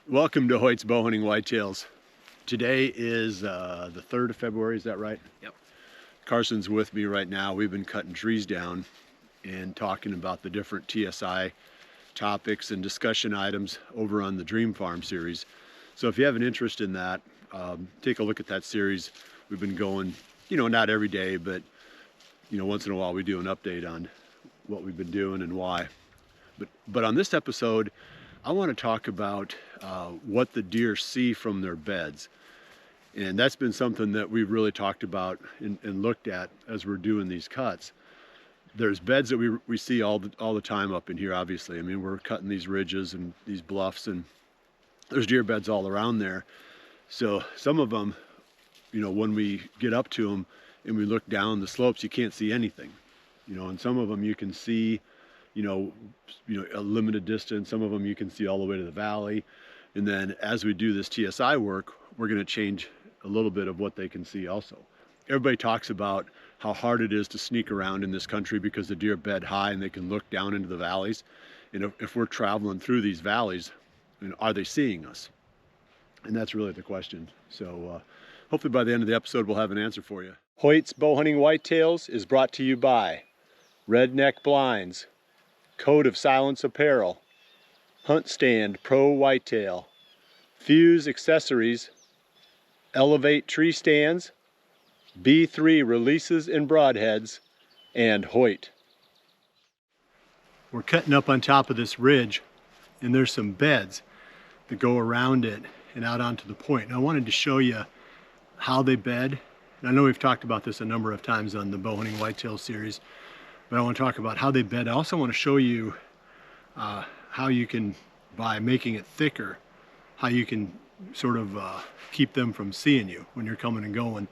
Welcome to Hoyt's Bowhunting Whitetails. Today is the 3rd of February, is that right? Yep. Carson's with me right now. We've been cutting trees down and talking about the different TSI topics and discussion items over on the Dream Farm series. So if you have an interest in that, take a look at that series. We've been going, not every day, but once in a while we do an update on what we've been doing and why. But on this episode, I want to talk about what the deer see from their beds. And that's been something that we've really talked about and looked at as we're doing these cuts. There's beds that we see all the time up in here, obviously. I mean, we're cutting these ridges and these bluffs, and there's deer beds all around there. So some of them, when we get up to them and we look down the slopes, you can't see anything. And some of them you can see a limited distance. Some of them you can see all the way to the valley. And then as we do this TSI work, we're going to change a little bit of what they can see also. Everybody talks about how hard it is to sneak around in this country because the deer bed high and they can look down into the valleys. And if we're traveling through these valleys, are they seeing us? And that's really the question. So hopefully by the end of the episode, we'll have an answer for you. Hoyt's Bowhunting Whitetails is brought to you by Redneck Blinds, Code of Silence Apparel, Hunt Stand Pro Whitetail, Fuse Accessories, Elevate Tree Stands, B3 Releases and Broadheads, and Hoyt. We're cutting up on top of this ridge, and there's some beds that go around it and out onto the point. And I wanted to show you how they bed. And I know we've talked about this a number of times on the Bowhunting Whitetail series, but I want to talk about how they bed. I also want to show you how you can, by making it thicker, how you can sort of keep them from seeing you when you're coming and going.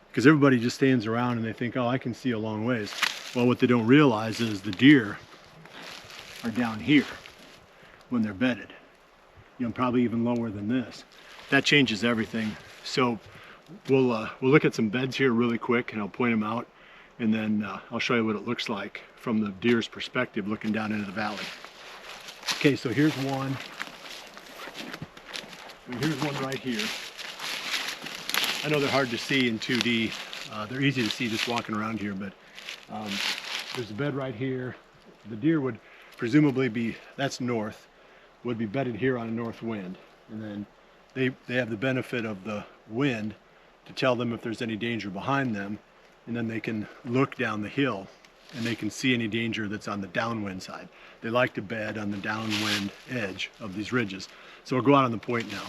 Because everybody just stands around and they think, oh, I can see a long ways. Well, what they don't realize is the deer are down here when they're bedded. Probably even lower than this. That changes everything. So we'll look at some beds here really quick, and I'll point them out. And then I'll show you what it looks like from the deer's perspective looking down into the valley. Okay, so here's one. And here's one right here. I know they're hard to see in 2D. They're easy to see just walking around here, but there's a bed right here. The deer would presumably be, that's north, would be bedded here on a north wind. And then they have the benefit of the wind to tell them if there's any danger behind them. And then they can look down the hill and they can see any danger that's on the downwind side. They like to bed on the downwind edge of these ridges. So we'll go out on the point now.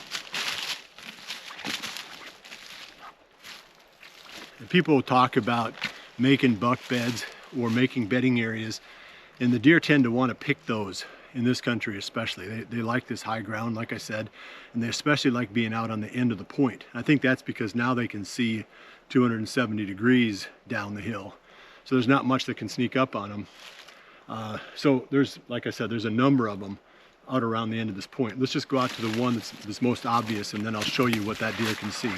And people talk about making buck beds or making bedding areas, and the deer tend to want to pick those in this country especially. They like this high ground, like I said, and they especially like being out on the end of the point. I think that's because now they can see 270 degrees down the hill. So there's not much that can sneak up on them. So there's, like I said, there's a number of them out around the end of this point. Let's just go out to the one that's most obvious, and then I'll show you what that deer can see.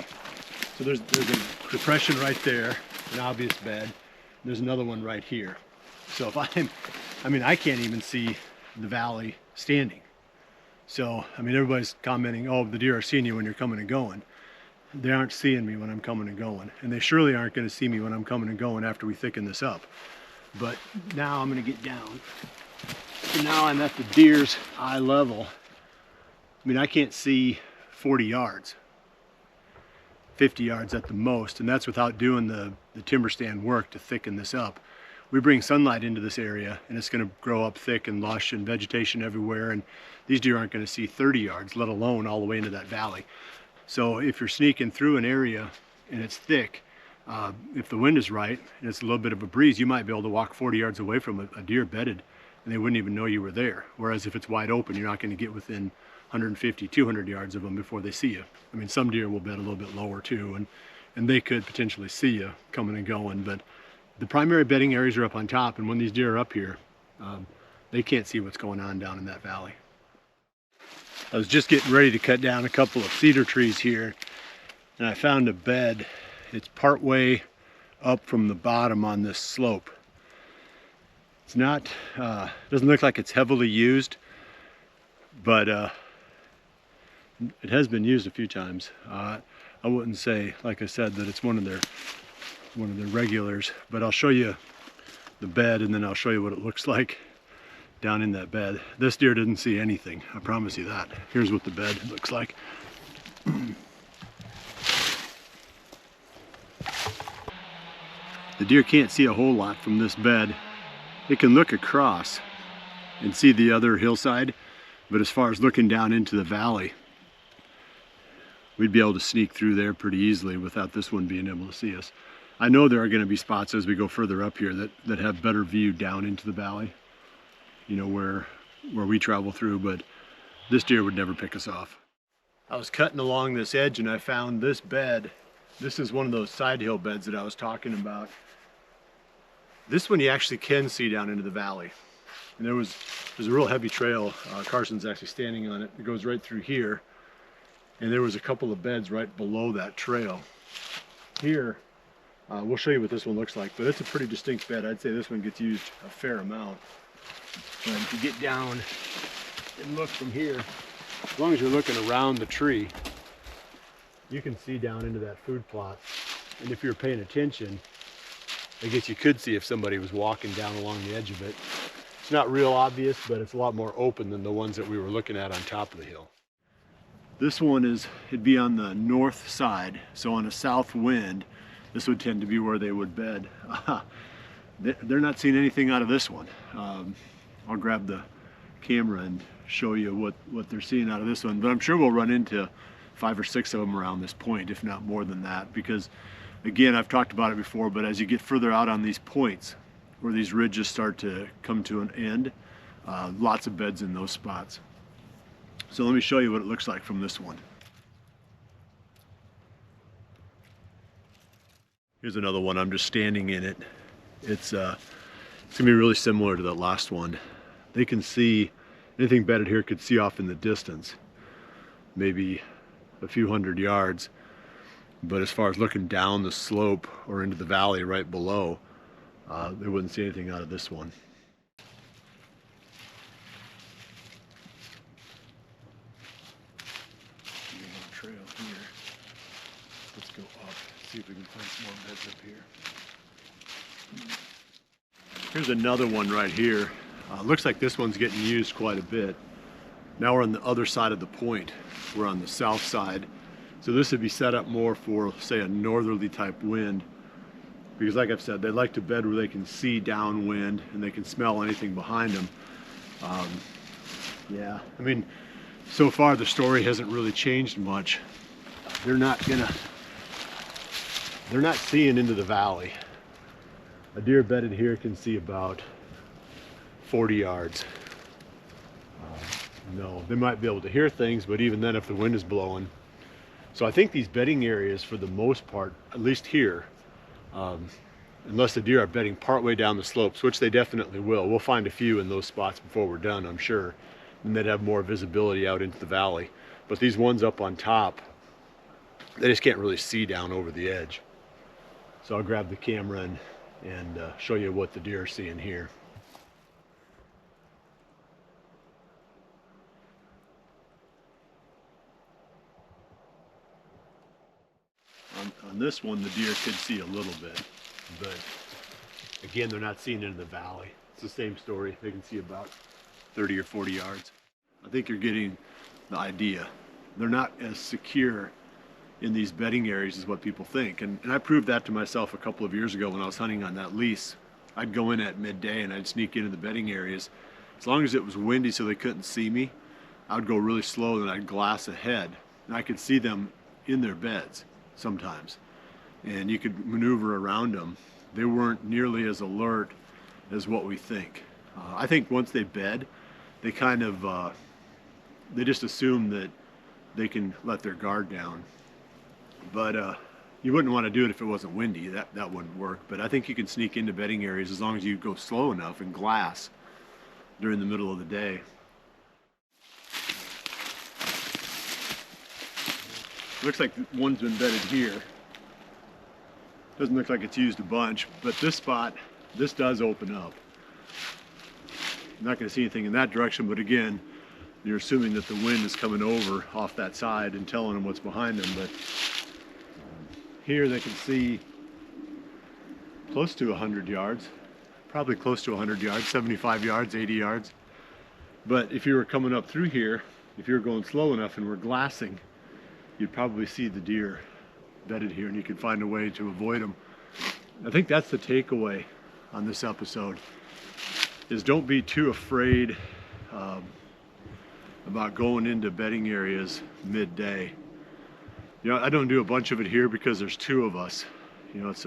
So there's a depression right there, an obvious bed. There's another one right here. So if I can't even see the valley standing. So, everybody's commenting, oh, the deer are seeing you when you're coming and going. They aren't seeing me when I'm coming and going. And they surely aren't going to see me when I'm coming and going after we thicken this up. But now I'm going to get down. So now I'm at the deer's eye level. I can't see 40 yards. 50 yards at the most, and that's without doing the timber stand work to thicken this up. We bring sunlight into this area and it's going to grow up thick and lush and vegetation everywhere, and these deer aren't going to see 30 yards, let alone all the way into that valley. So if you're sneaking through an area and it's thick, if the wind is right and it's a little bit of a breeze, you might be able to walk 40 yards away from a deer bedded and they wouldn't even know you were there. Whereas if it's wide open, you're not going to get within 150, 200 yards of them before they see you. Some deer will bed a little bit lower too, and they could potentially see you coming and going, but the primary bedding areas are up on top, and when these deer are up here, they can't see what's going on down in that valley. I was just getting ready to cut down a couple of cedar trees here, and I found a bed. It's partway up from the bottom on this slope. It's not, doesn't look like it's heavily used, but It has been used a few times. I wouldn't say, like I said, that it's one of their regulars, but I'll show you the bed and then I'll show you what it looks like down in that bed. This deer didn't see anything, I promise you that. Here's what the bed looks like. The deer can't see a whole lot from this bed. It can look across and see the other hillside, but as far as looking down into the valley, we'd be able to sneak through there pretty easily without this one being able to see us. I know there are going to be spots as we go further up here that have better view down into the valley, you know, where we travel through, but this deer would never pick us off. I was cutting along this edge and I found this bed. This is one of those side hill beds that I was talking about. This one you actually can see down into the valley. And there's a real heavy trail. Carson's actually standing on it. It goes right through here. And there was a couple of beds right below that trail. Here, we'll show you what this one looks like, but it's a pretty distinct bed. I'd say this one gets used a fair amount. And if you get down and look from here, as long as you're looking around the tree, you can see down into that food plot. And if you're paying attention, I guess you could see if somebody was walking down along the edge of it. It's not real obvious, but it's a lot more open than the ones that we were looking at on top of the hill. This one it'd be on the north side, so on a south wind, this would tend to be where they would bed. They're not seeing anything out of this one. I'll grab the camera and show you what they're seeing out of this one, but I'm sure we'll run into 5 or 6 of them around this point, if not more than that, because again, I've talked about it before, but as you get further out on these points where these ridges start to come to an end, lots of beds in those spots. So let me show you what it looks like from this one. Here's another one. I'm just standing in it. It's gonna be really similar to that last one. They can see, anything bedded here could see off in the distance, maybe a few hundred yards. But as far as looking down the slope or into the valley right below, they wouldn't see anything out of this one. Trail here. Let's go up, see if we can find some more beds up here. Here's another one right here. Looks like this one's getting used quite a bit. Now we're on the other side of the point. We're on the south side. So this would be set up more for, say, a northerly type wind. Because like I've said, they like to bed where they can see downwind and they can smell anything behind them. Yeah, I mean, so far the story hasn't really changed much. They're not seeing into the valley. A deer bedded here can see about 40 yards. No, they might be able to hear things, but even then if the wind is blowing. So I think these bedding areas, for the most part, at least here, unless the deer are bedding partway down the slopes, which they definitely will. We'll find a few in those spots before we're done, I'm sure. And they'd have more visibility out into the valley. But these ones up on top, they just can't really see down over the edge. So I'll grab the camera and show you what the deer are seeing here. On this one, the deer could see a little bit, but again, they're not seeing into the valley. It's the same story. They can see about 30 or 40 yards. I think you're getting the idea. They're not as secure in these bedding areas as what people think. And I proved that to myself a couple of years ago when I was hunting on that lease. I'd go in at midday and I'd sneak into the bedding areas. As long as it was windy so they couldn't see me, I would go really slow and I'd glass ahead. And I could see them in their beds sometimes. And you could maneuver around them. They weren't nearly as alert as what we think. I think once they bed, they kind of, they just assume that they can let their guard down. But you wouldn't want to do it if it wasn't windy. That wouldn't work. But I think you can sneak into bedding areas as long as you go slow enough and glass during the middle of the day. Looks like one's been bedded here. Doesn't look like it's used a bunch, but this spot, this does open up. I'm not going to see anything in that direction, but again, You're assuming that the wind is coming over off that side and telling them what's behind them, but here they can see close to 100 yards, probably close to 100 yards, 75 yards, 80 yards. But if you were coming up through here, if you're going slow enough and we're glassing, you'd probably see the deer bedded here, and you could find a way to avoid them. I think that's the takeaway on this episode, is don't be too afraid about going into bedding areas midday. You know, I don't do a bunch of it here because there's two of us. You know, it's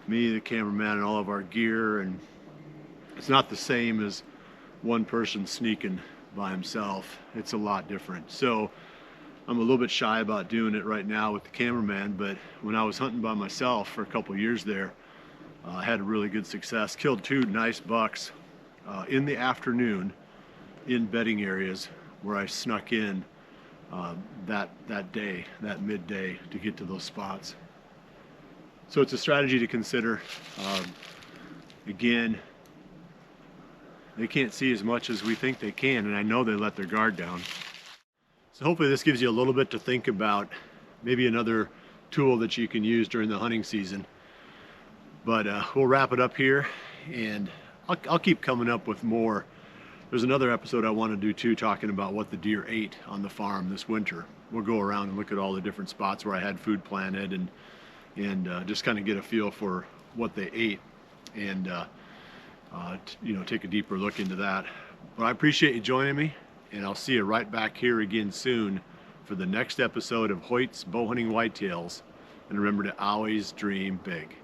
me, the cameraman, and all of our gear, and it's not the same as one person sneaking by himself. It's a lot different. So I'm a little bit shy about doing it right now with the cameraman, but when I was hunting by myself for a couple years there, I had a really good success. Killed 2 nice bucks in the afternoon in bedding areas where I snuck in that day, that midday, to get to those spots. So it's a strategy to consider. Again, they can't see as much as we think they can, and I know they let their guard down. So hopefully this gives you a little bit to think about, maybe another tool that you can use during the hunting season. But we'll wrap it up here, and I'll keep coming up with more. There's another episode I want to do too, talking about what the deer ate on the farm this winter. We'll go around and look at all the different spots where I had food planted, and just kind of get a feel for what they ate, and you know, take a deeper look into that. But I appreciate you joining me, and I'll see you right back here again soon for the next episode of Hoyt's Bowhunting Whitetails. And remember to always dream big.